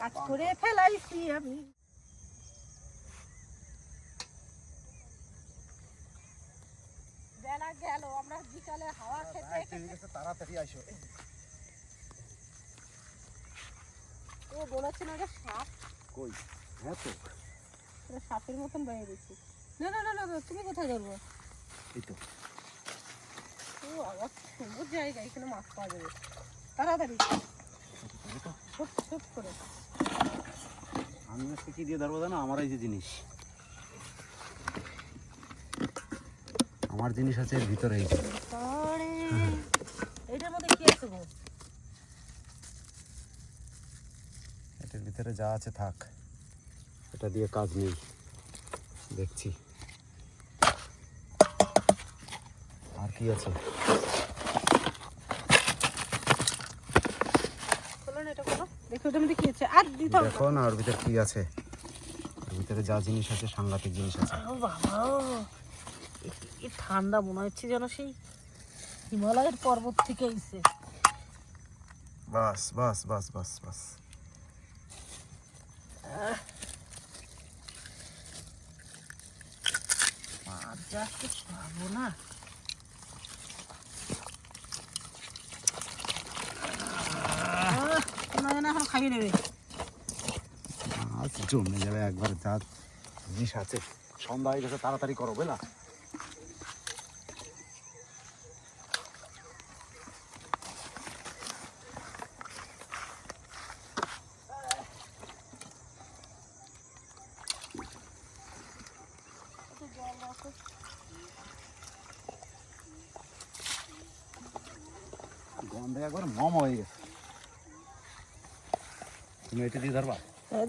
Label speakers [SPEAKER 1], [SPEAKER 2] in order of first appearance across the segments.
[SPEAKER 1] কাজ করে ফেলাইছি আমি। বেলা গেল, আমরা বিকালে হাওয়া খেতে
[SPEAKER 2] তাড়াতাড়ি আসো।
[SPEAKER 1] ও বলেছিল ওটা সাপ।
[SPEAKER 2] কই? হ্যাঁ তো,
[SPEAKER 1] ওটা সাপের মতন বাইরে দিচ্ছি। না না না না, তুমি কোথায় ধরবো?
[SPEAKER 2] এই তো।
[SPEAKER 1] ও আবার সুন্দর জায়গা, এখানে মাছ পাওয়া যাবে। তাড়াতাড়ি ছোট ছোট করে।
[SPEAKER 2] আমি আজকে কি দিয়ে ধরবো জানো? আমার এই যে জিনিস, আমার জিনিস আছে এর ভিতরে।
[SPEAKER 1] এইটার মধ্যে কি আছে গো?
[SPEAKER 2] এটার ভিতরে যা আছে থাক, এটা দিয়ে কাজ নেই। দেখছি আর কি আছে।
[SPEAKER 1] খোলো না, এটা খোলো, দেখো ওটার মধ্যে কি আছে। আর দিতে হবে
[SPEAKER 2] দেখো না ওর ভিতরে কি আছে। ওর ভিতরে যা জিনিস আছে সাংঘাতিক জিনিস আছে।
[SPEAKER 1] ও বাবা, কি ঠান্ডা মনে হচ্ছে যেন সেই হিমালয়ের পর্বত থেকে এসে।
[SPEAKER 2] বাস বাস বাস বাস বাস।
[SPEAKER 1] মাছ যাচ্ছে পাবো না। এখন খাইয়ে নেবে।
[SPEAKER 2] মাছ জমে যাবে একবার, যা জিনিস আছে। সন্ধ্যা হয়ে গেছে, তাড়াতাড়ি করো বুঝলা। গন্ধে একবার মম হয়ে গেছে। তুমি এটা দিয়ে ধরবা?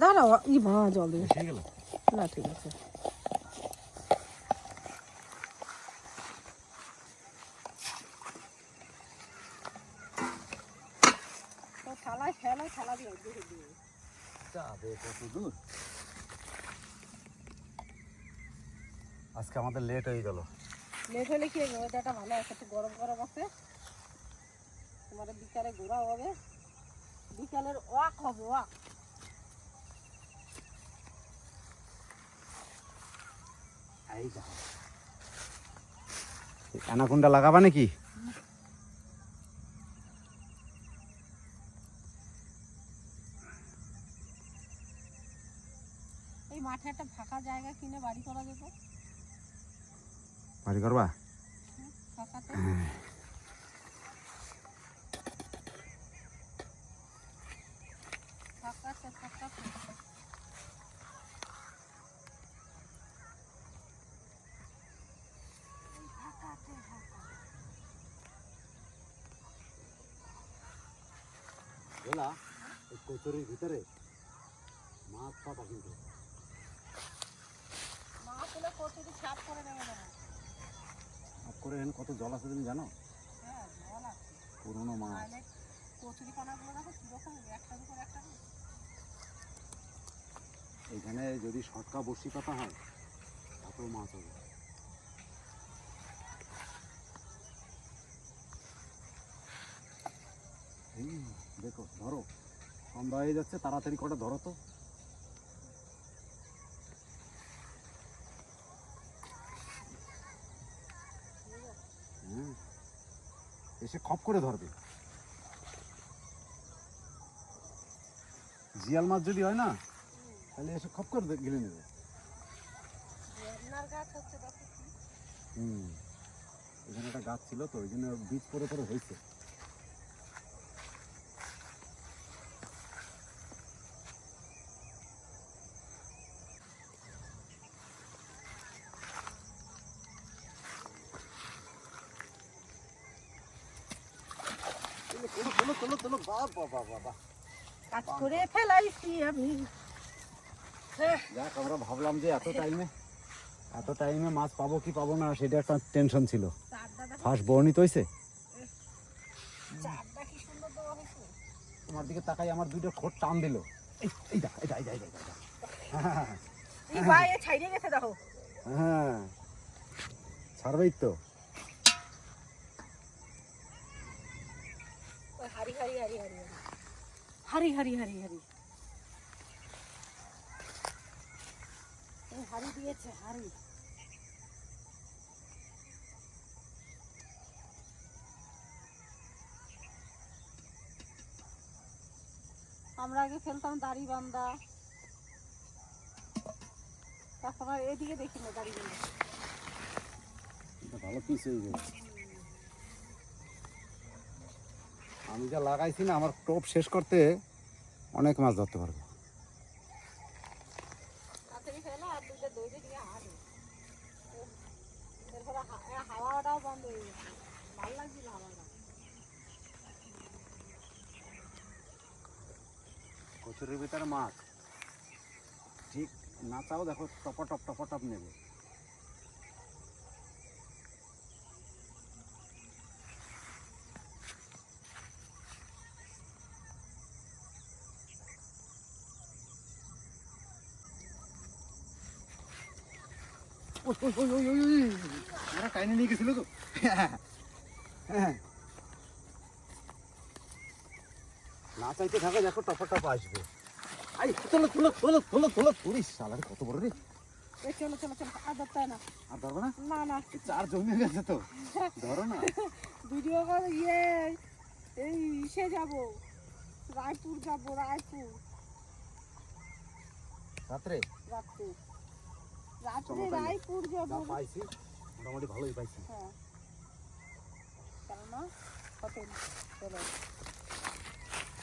[SPEAKER 1] দাঁড়াও, ই মা জল দেবে।
[SPEAKER 2] ঠিক গেল
[SPEAKER 1] না ঠিক আছে। থালায় ফেলো, থালা দিয়ে
[SPEAKER 2] যাবে কত দূর। আজকে আমাদের লেট হয়ে গেল।
[SPEAKER 1] লেট হলে কি হবে? ওয়েদারটা ভালো আছে, একটু গরম গরম আছে। তোমার বিকালে ঘোরা হবে, বিকালের ওয়াক হবে, ওয়াক।
[SPEAKER 2] অ্যানাকোন্ডা লাগাবা নাকি?
[SPEAKER 1] এই মাঠে একটা ফাঁকা জায়গা কিনে বাড়ি করা যেত।
[SPEAKER 2] বাড়ি করবা?
[SPEAKER 1] ফাঁকাতে ফাঁকাতে ফাঁকাতে
[SPEAKER 2] বলা এই কচুরির ভিতরে মাছ পাতা কিন্তু
[SPEAKER 1] মাছ হলে কচুরি সাফ করে নেবে না।
[SPEAKER 2] সাফ করে এখানে কত জল আছে তুমি জানো?
[SPEAKER 1] হ্যাঁ, জল আছে।
[SPEAKER 2] পুরোনো মাছ।
[SPEAKER 1] তাহলে কচুরি পানাগুলো দেখো কিরকম, একটার উপর একটা।
[SPEAKER 2] এখানে যদি শটকা বড়শি পাতা হয় তাতেও মাছ হবে। দেখো ধরো, সন্ধ্যা হয়ে যাচ্ছে, তাড়াতাড়ি কটা ধরো তো। এসে খপ করে ধরবে। জিয়াল মাছ যদি হয় না, তাহলে এসে খপ করে গিলে নেবে। এখানে একটা গাছ ছিল তো, ওই জন্য বীজ পরে পরে হয়েছে।
[SPEAKER 1] কাজ করে ফেলাইছি আমি।
[SPEAKER 2] যাক, আমরা ভাবলাম যে এত টাইমে মাছ পাবো কি পাবো না সেটা একটা টেনশন ছিল। ফার্স্ট বর্ণিত হয়েছে। তোমার দিকে তাকাই, আমার দুইটা খোট টান দিল। হ্যাঁ, ছাড়বেই তো।
[SPEAKER 1] হারি হারি হারি হারি হারি হারি হারি হারি দিয়েছে হারি। আমরা আগে খেলতাম দাড়ি বান্ধা, এখন আর এদিকে দেখি না দাড়ি বান্ধা।
[SPEAKER 2] ভালো পিস হয়ে গেছে। আমি যা লাগাইছি না, আমার টোপ শেষ করতে অনেক মাছ ধরতে পারবো।
[SPEAKER 1] তাড়াতাড়ি ফেলো আর দুইটা দইটা দিয়ে হারি। এরপরে হাওয়াটাও বন্ধ হয়ে গেছে, ভালো লাগছিল হাওয়াটা।
[SPEAKER 2] কচুরির ভিতরে মাছ ঠিক না চাও, দেখো টপ নেবে। ওরা টাইনে নিয়ে গেছিল তো। না চাইতে থাকো, দেখো টপ আসবে। আই তোলো তুলিস সালার কত বড় রে।
[SPEAKER 1] এই চলো চলো চলো, আর ধরতে হয় না।
[SPEAKER 2] আর ধরবো না,
[SPEAKER 1] না না,
[SPEAKER 2] চার জমে গেছে তো, ধরো না।
[SPEAKER 1] ভিডিও কল এই ইসে যাবো, রায়পুর যাবো, রায়পুর
[SPEAKER 2] রাত্রে
[SPEAKER 1] রাত্রে রাত্রে
[SPEAKER 2] চলো তাইলে।
[SPEAKER 1] রায়পুর
[SPEAKER 2] যা
[SPEAKER 1] যাবো।
[SPEAKER 2] পাইছি মোটামুটি ভালোই পাইছি।
[SPEAKER 1] হ্যাঁ কেননা কত চলো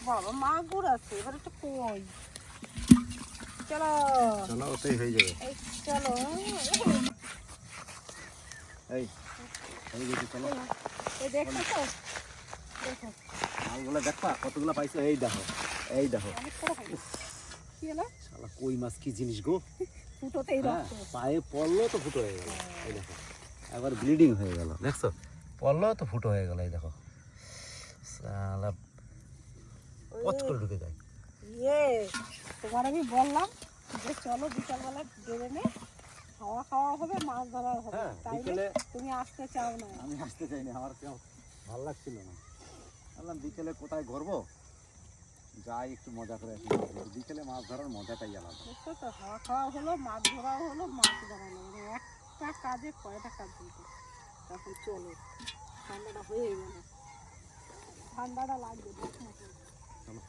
[SPEAKER 1] বাবা মাগুর আছে, এবার একটু কই। চলো
[SPEAKER 2] চলো ওটাই হয়ে যাবে।
[SPEAKER 1] এই চলো
[SPEAKER 2] এই হয়ে গেছে, চলো।
[SPEAKER 1] এই দেখো তো, দেখো
[SPEAKER 2] মালগুলো দেখবা কতগুলো পাইছো। এই দেখো
[SPEAKER 1] অনেক বড় হয়ে গেছে। কি হলো?
[SPEAKER 2] শালা কই মাছ কি জিনিস গো।
[SPEAKER 1] ফুটোতেই
[SPEAKER 2] হ্যাঁ,
[SPEAKER 1] রক্ত।
[SPEAKER 2] পায়ে পড়লো তো ফুটো হয়ে গেল। এই দেখো একবার ব্লিডিং হয়ে গেল, দেখছো পড়লো তো ফুটো হয়ে গেল। এই দেখো শালা পচ করে ঢুকে যায়।
[SPEAKER 1] তোমার আমি বললাম যে চলো বিকালবেলা বেরোনে খাওয়া খাওয়া হবে, মাছ ধরা হবে,
[SPEAKER 2] হ্যাঁ,
[SPEAKER 1] তাইলে
[SPEAKER 2] বিকেলে-
[SPEAKER 1] তুমি আসতে চাও না।
[SPEAKER 2] আমি আসতে চাইনি, আমার কেউ ভালো লাগছিল না। বললাম বিকেলে কোথায় ঘুরবো, যাই একটু মজা করে আসি। বিকেলে মাছ ধরার মজাটাই আলাদা।
[SPEAKER 1] বুঝছো তো, খাওয়া খাওয়া হলো, মাছ ধরাও হলো, মাছ ধরা হলো, মানে একটা কাজে কয়টা কাজ হতো। তখন চলো ঠান্ডাটা হয়ে গেল, ঠান্ডাটা লাগবে।
[SPEAKER 2] চলো।